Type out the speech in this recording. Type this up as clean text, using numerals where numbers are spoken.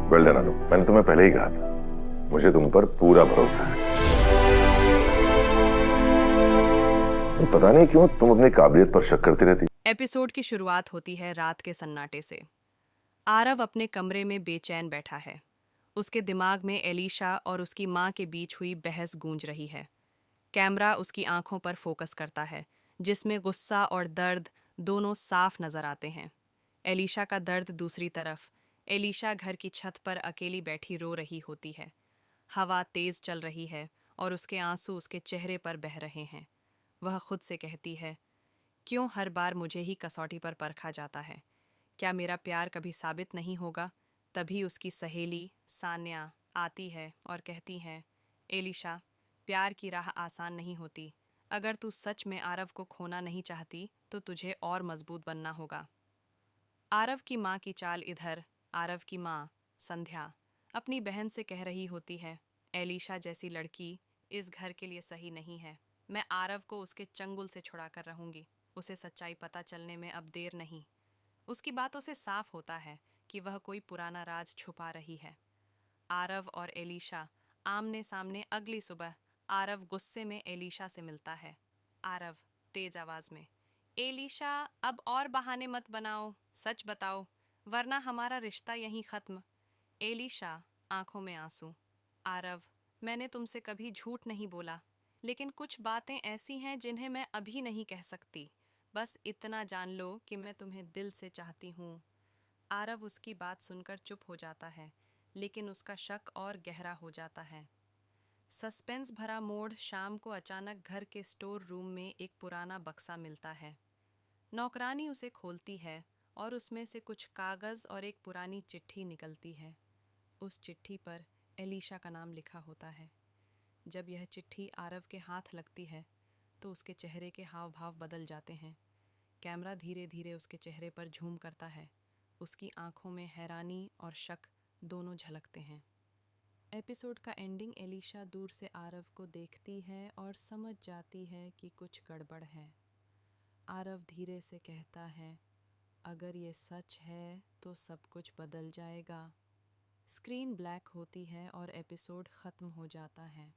Well done अनु, मैंने तुम्हें पहले ही कहा था, मुझे तुम पर पूरा भरोसा है। पता नहीं क्यों तुम अपनी काबिलियत पर शक करती रहती। एपिसोड की शुरुआत होती है रात के सन्नाटे से। आरव अपने कमरे में बेचैन बैठा है। उसके दिमाग में एलिशा और उसकी माँ के बीच हुई बहस गूंज रही है। कैमरा उसकी आंखों पर फोकस करता है, जिसमें गुस्सा और दर्द दोनों साफ नजर आते हैं। एलिशा का दर्द दूसरी तरफ। एलिशा घर की छत पर अकेली बैठी रो रही होती है। हवा तेज चल रही है और उसके आंसू उसके चेहरे पर बह रहे हैं। वह खुद से कहती है, क्यों हर बार मुझे ही कसौटी पर परखा जाता है? क्या मेरा प्यार कभी साबित नहीं होगा? तभी उसकी सहेली सान्या आती है और कहती है, एलिशा, प्यार की राह आसान नहीं होती। अगर तू सच में आरव को खोना नहीं चाहती तो तुझे और मजबूत बनना होगा। आरव की माँ की चाल इधर। आरव की माँ संध्या अपनी बहन से कह रही होती है, एलिशा जैसी लड़की इस घर के लिए सही नहीं है। मैं आरव को उसके चंगुल से छुड़ा कर रहूंगी। उसे सच्चाई पता चलने में अब देर नहीं। उसकी बातों से साफ होता है कि वह कोई पुराना राज छुपा रही है। आरव और एलिशा आमने सामने अगली सुबह। आरव गुस्से में एलिशा से मिलता है। आरव तेज आवाज में, एलिशा, अब और बहाने मत बनाओ, सच बताओ, वरना हमारा रिश्ता यहीं खत्म। एलिशा आंखों में आंसू, आरव, मैंने तुमसे कभी झूठ नहीं बोला, लेकिन कुछ बातें ऐसी हैं जिन्हें मैं अभी नहीं कह सकती। बस इतना जान लो कि मैं तुम्हें दिल से चाहती हूँ। आरव उसकी बात सुनकर चुप हो जाता है, लेकिन उसका शक और गहरा हो जाता है। सस्पेंस भरा मोड़। शाम को अचानक घर के स्टोर रूम में एक पुराना बक्सा मिलता है। नौकरानी उसे खोलती है और उसमें से कुछ कागज और एक पुरानी चिट्ठी निकलती है। उस चिट्ठी पर एलिशा का नाम लिखा होता है। जब यह चिट्ठी आरव के हाथ लगती है तो उसके चेहरे के हाव भाव बदल जाते हैं। कैमरा धीरे धीरे उसके चेहरे पर झूम करता है। उसकी आंखों में हैरानी और शक दोनों झलकते हैं। एपिसोड का एंडिंग। एलिशा दूर से आरव को देखती है और समझ जाती है कि कुछ गड़बड़ है। आरव धीरे से कहता है, अगर ये सच है तो सब कुछ बदल जाएगा। स्क्रीन ब्लैक होती है और एपिसोड खत्म हो जाता है।